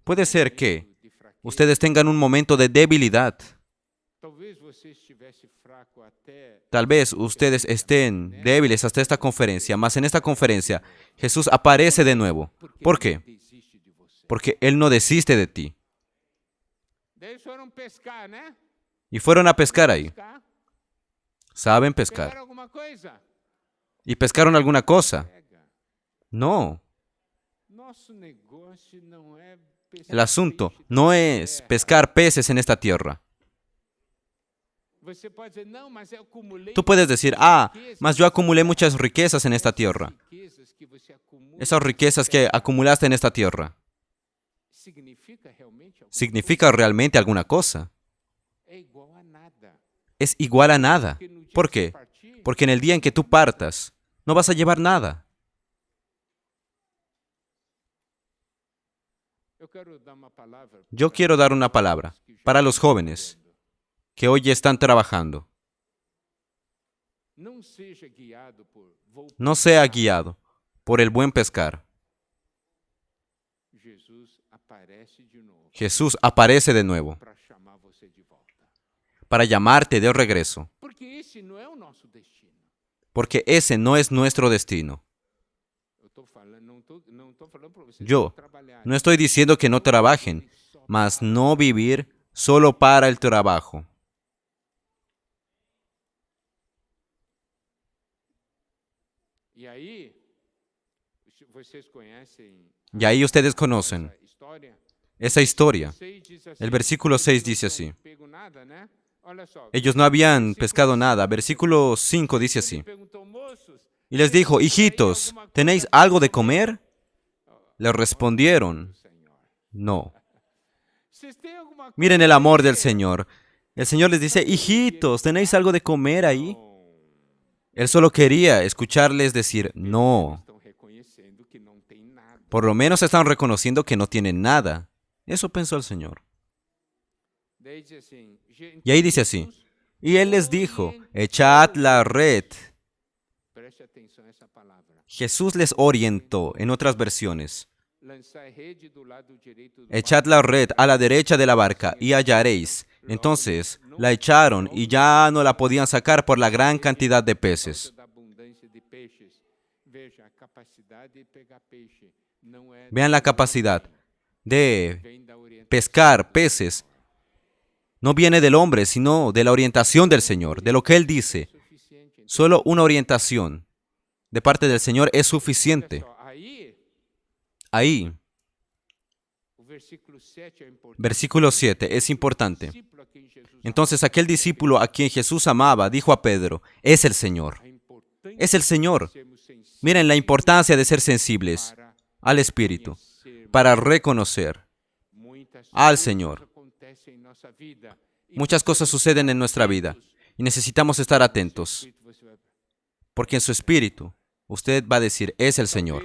puede ser que ustedes tengan un momento de debilidad. Tal vez ustedes estén débiles hasta esta conferencia, mas en esta conferencia Jesús aparece de nuevo. ¿Por qué? Porque Él no desiste de ti. Y fueron a pescar ahí. ¿Saben pescar? ¿Y pescaron alguna cosa? No. El asunto no es pescar peces en esta tierra. Tú puedes decir, mas yo acumulé muchas riquezas en esta tierra. Esas riquezas que acumulaste en esta tierra, ¿significa realmente alguna cosa? Es igual a nada. ¿Por qué? Porque en el día en que tú partas, no vas a llevar nada. Yo quiero dar una palabra para los jóvenes que hoy están trabajando. No sea guiado por el buen pescar. Jesús aparece de nuevo para llamarte de regreso. Porque ese no es nuestro destino. Yo no estoy diciendo que no trabajen, mas no vivir solo para el trabajo. Y ahí ustedes conocen esa historia. El versículo 6 dice así. Ellos no habían pescado nada. Versículo 5 dice así. Y les dijo, hijitos, ¿tenéis algo de comer? Le respondieron, no. Miren el amor del Señor. El Señor les dice, hijitos, ¿tenéis algo de comer ahí? Él solo quería escucharles decir no. Por lo menos están reconociendo que no tienen nada. Eso pensó el Señor. Y ahí dice así. Y Él les dijo, echad la red. Jesús les orientó en otras versiones. Echad la red a la derecha de la barca y hallaréis. Entonces la echaron y ya no la podían sacar por la gran cantidad de peces. Vean la capacidad de pescar peces. No viene del hombre, sino de la orientación del Señor, de lo que Él dice. Solo una orientación de parte del Señor es suficiente. Ahí, versículo 7, es importante. Entonces aquel discípulo a quien Jesús amaba dijo a Pedro, es el Señor. Es el Señor. Miren la importancia de ser sensibles al Espíritu para reconocer al Señor. Muchas cosas suceden en nuestra vida y necesitamos estar atentos, porque en su Espíritu usted va a decir, es el Señor.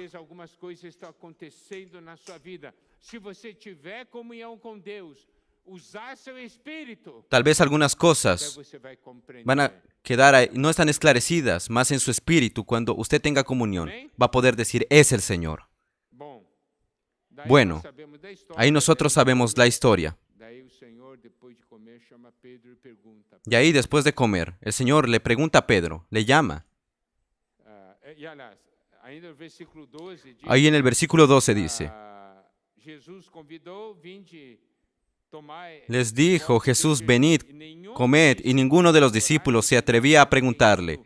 Tal vez algunas cosas van a quedar ahí, no están esclarecidas, más en su espíritu, cuando usted tenga comunión, va a poder decir, es el Señor. Bueno, ahí nosotros sabemos la historia. Y ahí después de comer, el Señor le pregunta a Pedro, le llama. Ahí en el versículo 12 dice, Les dijo Jesús, venid, comed, y ninguno de los discípulos se atrevía a preguntarle,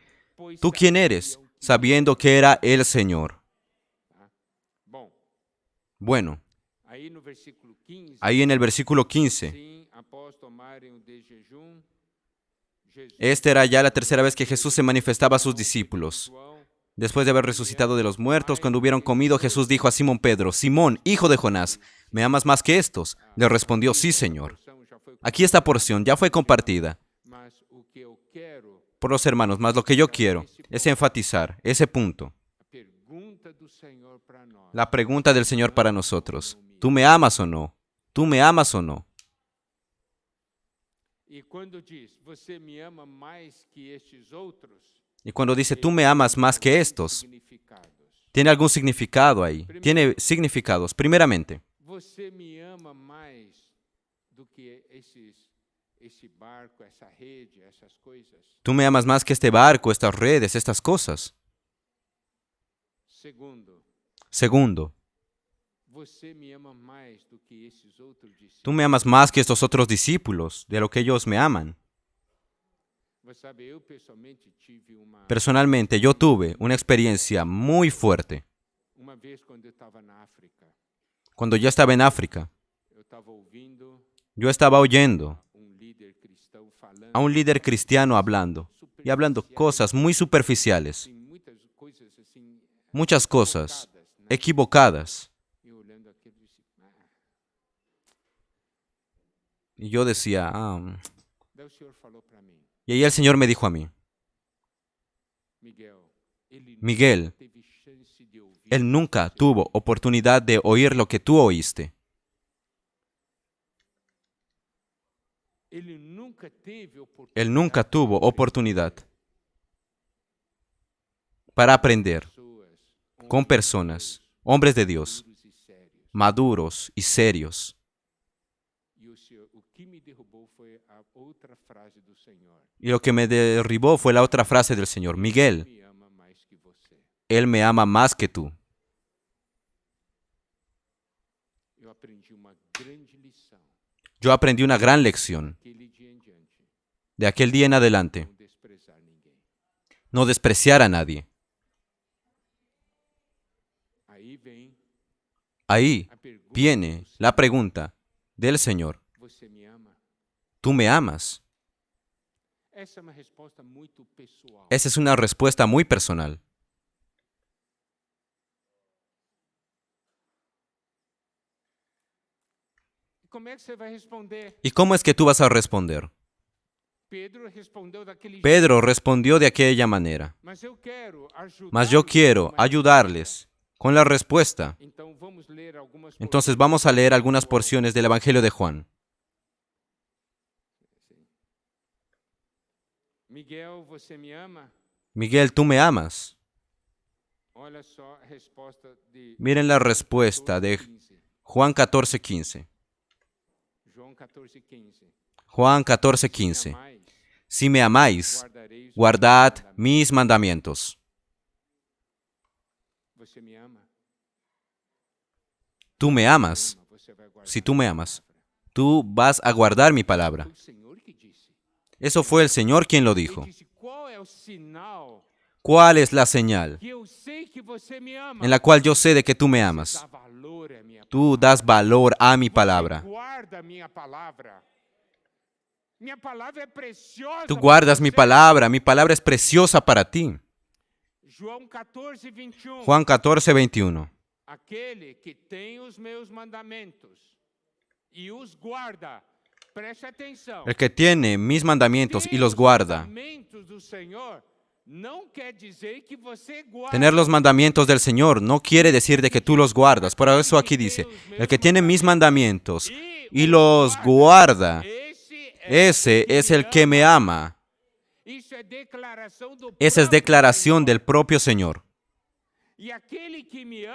¿tú quién eres?, sabiendo que era el Señor. Bueno, ahí en el versículo 15, esta era ya la tercera vez que Jesús se manifestaba a sus discípulos. Después de haber resucitado de los muertos, cuando hubieron comido, Jesús dijo a Simón Pedro, Simón, hijo de Jonás, ¿me amas más que estos? Le respondió, sí, Señor. Aquí esta porción ya fue compartida por los hermanos, mas lo que yo quiero es enfatizar ese punto. La pregunta del Señor para nosotros, ¿tú me amas o no? ¿Tú me amas o no? Y cuando dice, tú me amas más que estos, tiene algún significado ahí. Tiene significados. Primeramente, tú me amas más que este barco, estas redes, estas cosas. Segundo, tú me amas más que estos otros discípulos, de lo que ellos me aman. Personalmente, yo tuve una experiencia muy fuerte. Cuando yo estaba en África, yo estaba oyendo a un líder cristiano hablando, y hablando cosas muy superficiales, muchas cosas equivocadas. Y yo decía, y ahí el Señor me dijo a mí, Miguel, él nunca tuvo oportunidad de oír lo que tú oíste. Él nunca tuvo oportunidad para aprender con personas, hombres de Dios, maduros y serios. Y lo que me derribó fue la otra frase del Señor, Miguel, Él me ama más que tú. Yo aprendí una gran lección de aquel día en adelante. No despreciar a nadie. Ahí viene la pregunta del Señor. ¿Tú me amas? Esa es una respuesta muy personal. ¿Y cómo es que tú vas a responder? Pedro respondió de aquella manera. Mas yo quiero ayudarles con la respuesta. Entonces vamos a leer algunas porciones del Evangelio de Juan. Miguel, ¿tú me amas? Miren la respuesta de Juan 14:15. Juan 14:15. Si me amáis, guardad mis mandamientos. Tú me amas. Si tú me amas, tú vas a guardar mi palabra. Eso fue el Señor quien lo dijo. ¿Cuál es la señal en la cual yo sé de que tú me amas? Tú das valor a mi palabra. Tú guardas mi palabra es preciosa para ti. Juan 14:21. Aquele que tem os meus mandamentos e os guarda. Preste atenção. El que tiene mis mandamientos y los guarda. Tener los mandamientos del Señor no quiere decir de que tú los guardas. Por eso aquí dice, el que tiene mis mandamientos y los guarda, ese es el que me ama. Esa es declaración del propio Señor. Y el que me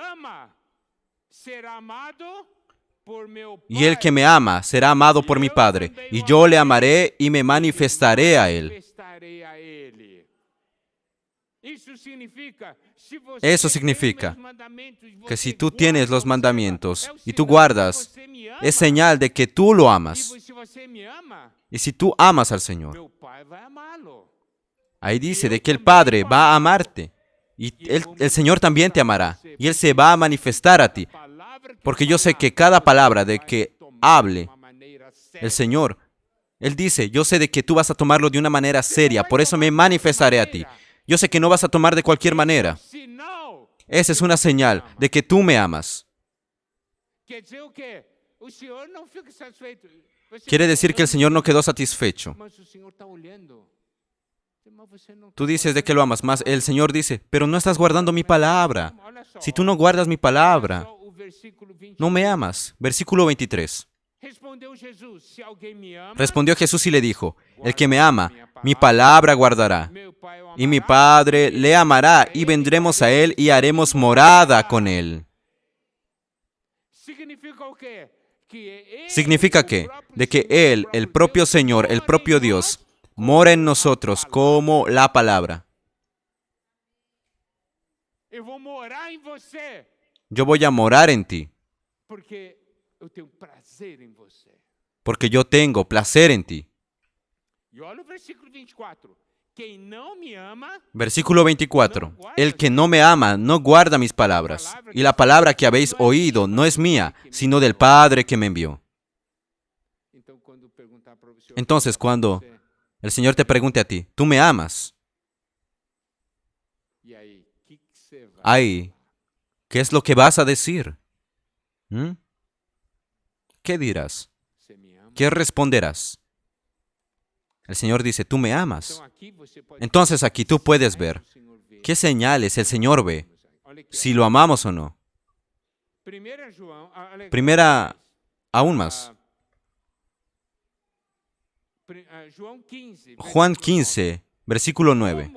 ama será amado por mi Padre, y yo le amaré y me manifestaré a él. Eso significa que si tú tienes los mandamientos y tú guardas, es señal de que tú lo amas. Y si tú amas al Señor, ahí dice de que el Padre va a amarte. Y el Señor también te amará. Y Él se va a manifestar a ti. Porque yo sé que cada palabra de que hable el Señor, Él dice, yo sé de que tú vas a tomarlo de una manera seria. Por eso me manifestaré a ti. Yo sé que no vas a tomar de cualquier manera. Esa es una señal de que tú me amas. Quiere decir que el Señor no quedó satisfecho. Tú dices de que lo amas más. El Señor dice, pero no estás guardando mi palabra. Si tú no guardas mi palabra, no me amas. Versículo 23. Respondió Jesús y le dijo, el que me ama, mi palabra guardará. Y mi Padre le amará y vendremos a Él y haremos morada con Él. Significa que, de que Él, el propio Señor, el propio Dios, mora en nosotros como la palabra. Yo voy a morar en ti. Porque yo tengo placer en ti. Versículo 24. El que no me ama no guarda mis palabras. Y la palabra que habéis oído no es mía, sino del Padre que me envió. Entonces, cuando el Señor te pregunte a ti, ¿tú me amas? Ahí, ¿qué es lo que vas a decir? ¿Qué dirás? ¿Qué responderás? El Señor dice, ¿tú me amas? Entonces aquí tú puedes ver qué señales el Señor ve, si lo amamos o no. Primera, aún más. Juan 15, versículo 9.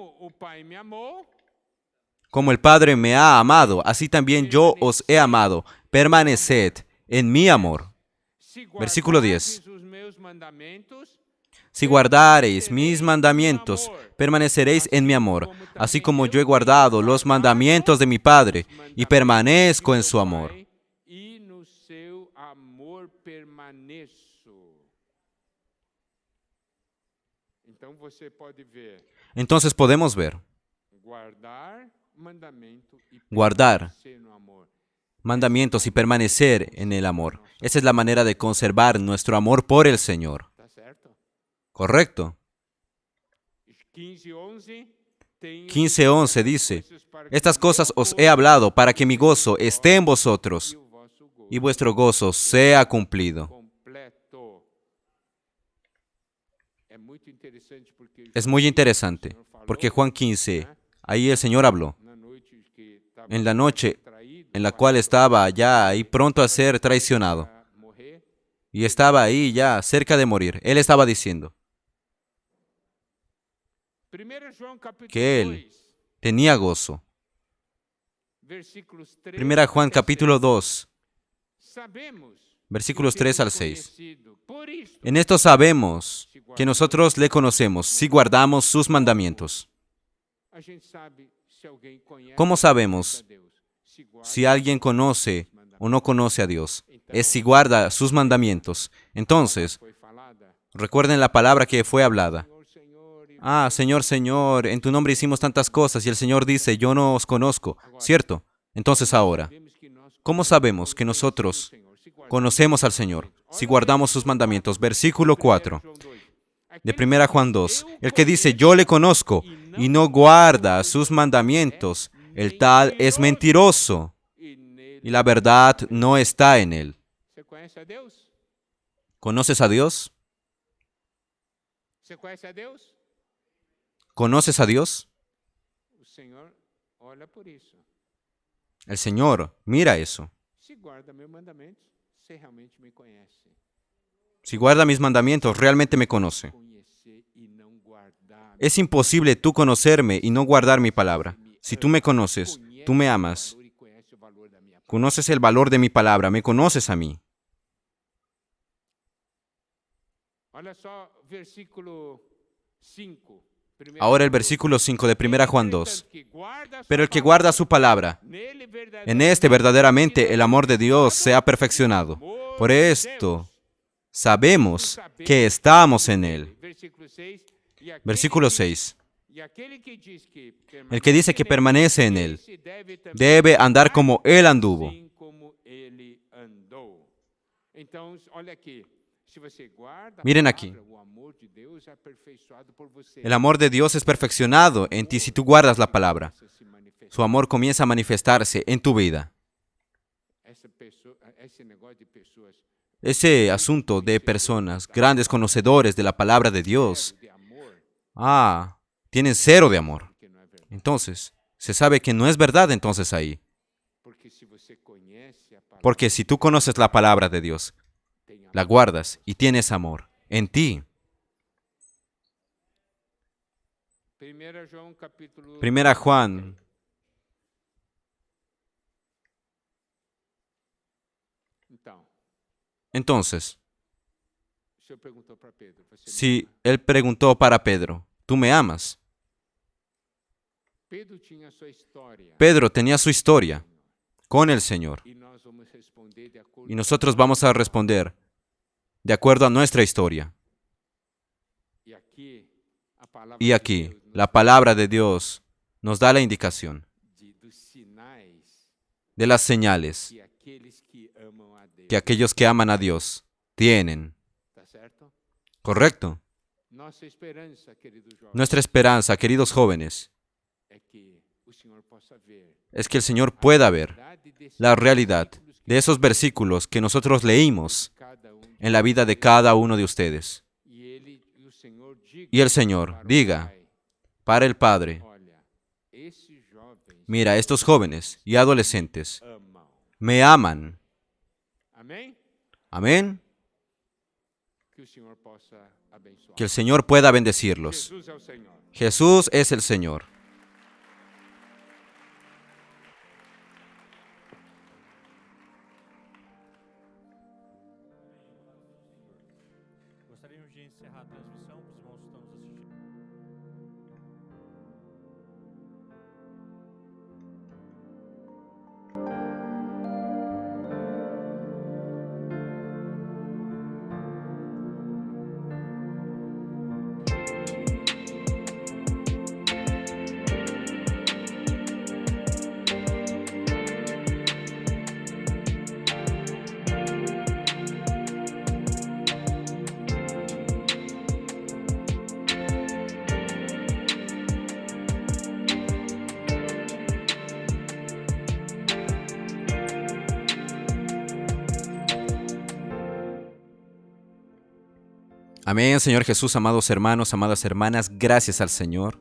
Como el Padre me ha amado, así también yo os he amado. Permaneced en mi amor. Versículo 10. Si guardareis mis mandamientos, permaneceréis en mi amor, así como yo he guardado los mandamientos de mi Padre y permanezco en su amor. Entonces podemos ver, guardar mandamientos y permanecer en el amor. Esa es la manera de conservar nuestro amor por el Señor. ¿Correcto? 15:11 dice, estas cosas os he hablado para que mi gozo esté en vosotros y vuestro gozo sea cumplido. Es muy interesante, porque Juan 15, ahí el Señor habló. En la noche en la cual estaba ya ahí pronto a ser traicionado. Y estaba ahí ya cerca de morir. Él estaba diciendo que Él tenía gozo. Primera Juan capítulo 2, versículos 3 al 6. En esto sabemos que nosotros le conocemos si guardamos sus mandamientos. ¿Cómo sabemos si alguien conoce o no conoce a Dios? Es si guarda sus mandamientos. Entonces, recuerden la palabra que fue hablada. Ah, Señor, Señor, en tu nombre hicimos tantas cosas y el Señor dice, yo no os conozco, ¿cierto? Entonces ahora, ¿cómo sabemos que nosotros conocemos al Señor? Si guardamos sus mandamientos. Versículo 4 de 1 Juan 2. El que dice, yo le conozco y no guarda sus mandamientos, el tal es mentiroso y la verdad no está en él. ¿Conoces a Dios? ¿Conoces a Dios? El Señor mira eso. Si guarda mis mandamientos, realmente me conoce. Es imposible tú conocerme y no guardar mi palabra. Si tú me conoces, tú me amas. Conoces el valor de mi palabra, me conoces a mí. Ahora el versículo 5 de 1 Juan 2. Pero el que guarda su palabra, en este verdaderamente el amor de Dios se ha perfeccionado. Por esto sabemos que estamos en Él. Versículo 6. El que dice que permanece en Él debe andar como Él anduvo. Miren aquí. El amor de Dios es perfeccionado en ti si tú guardas la palabra. Su amor comienza a manifestarse en tu vida. Ese asunto de personas, grandes conocedores de la palabra de Dios, tienen cero de amor. Entonces, se sabe que no es verdad entonces ahí. Porque si tú conoces la palabra de Dios, la guardas y tienes amor en ti. Primera Juan. Entonces, si Él preguntó para Pedro, ¿tú me amas? Pedro tenía su historia con el Señor. Y nosotros vamos a responder de acuerdo a nuestra historia. Y aquí, la palabra de Dios nos da la indicación de las señales que aquellos que aman a Dios tienen. ¿Correcto? Nuestra esperanza, queridos jóvenes, es que el Señor pueda ver la realidad de esos versículos que nosotros leímos en la vida de cada uno de ustedes. Y el Señor diga para el Padre, mira, estos jóvenes y adolescentes me aman. Amén. Que el Señor pueda bendecirlos. Jesús es el Señor. Gostaríamos de encerrar a transmissão para os irmãos que estamos assistindo. Amén, Señor Jesús, amados hermanos, amadas hermanas, gracias al Señor.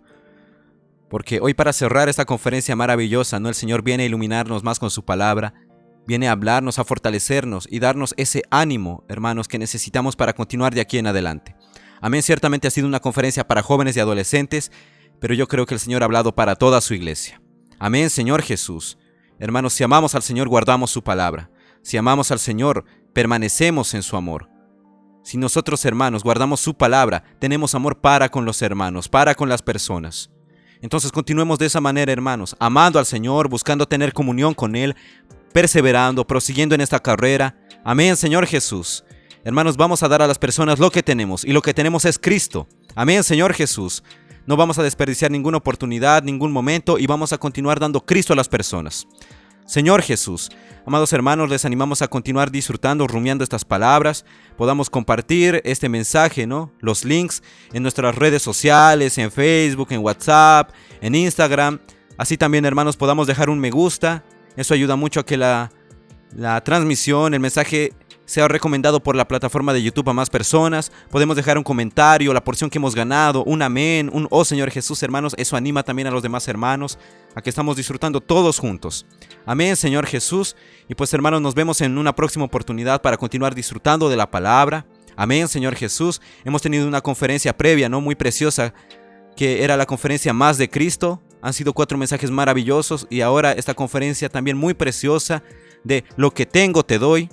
Porque hoy para cerrar esta conferencia maravillosa, ¿no? El Señor viene a iluminarnos más con su palabra, viene a hablarnos, a fortalecernos y darnos ese ánimo, hermanos, que necesitamos para continuar de aquí en adelante. Amén, ciertamente ha sido una conferencia para jóvenes y adolescentes, pero yo creo que el Señor ha hablado para toda su iglesia. Amén, Señor Jesús. Hermanos, si amamos al Señor, guardamos su palabra. Si amamos al Señor, permanecemos en su amor. Si nosotros, hermanos, guardamos su palabra, tenemos amor para con los hermanos, para con las personas. Entonces continuemos de esa manera, hermanos, amando al Señor, buscando tener comunión con Él, perseverando, prosiguiendo en esta carrera. Amén, Señor Jesús. Hermanos, vamos a dar a las personas lo que tenemos, y lo que tenemos es Cristo. Amén, Señor Jesús. No vamos a desperdiciar ninguna oportunidad, ningún momento, y vamos a continuar dando Cristo a las personas. Señor Jesús, amados hermanos, les animamos a continuar disfrutando, rumiando estas palabras. Podamos compartir este mensaje, ¿no? Los links en nuestras redes sociales, en Facebook, en WhatsApp, en Instagram. Así también, hermanos, podamos dejar un me gusta. Eso ayuda mucho a que la transmisión, el mensaje sea recomendado por la plataforma de YouTube a más personas. Podemos dejar un comentario, la porción que hemos ganado, un amén, un oh Señor Jesús, hermanos. Eso anima también a los demás hermanos a que estamos disfrutando todos juntos. Amén, Señor Jesús. Y pues, hermanos, nos vemos en una próxima oportunidad para continuar disfrutando de la palabra. Amén, Señor Jesús. Hemos tenido una conferencia previa, ¿no? Muy preciosa, que era la conferencia Más de Cristo. Han sido 4 mensajes maravillosos y ahora esta conferencia también muy preciosa de Lo que tengo te doy.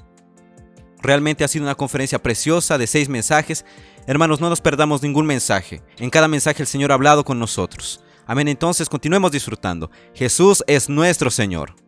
Realmente ha sido una conferencia preciosa de 6 mensajes. Hermanos, no nos perdamos ningún mensaje. En cada mensaje el Señor ha hablado con nosotros. Amén. Entonces continuemos disfrutando. Jesús es nuestro Señor.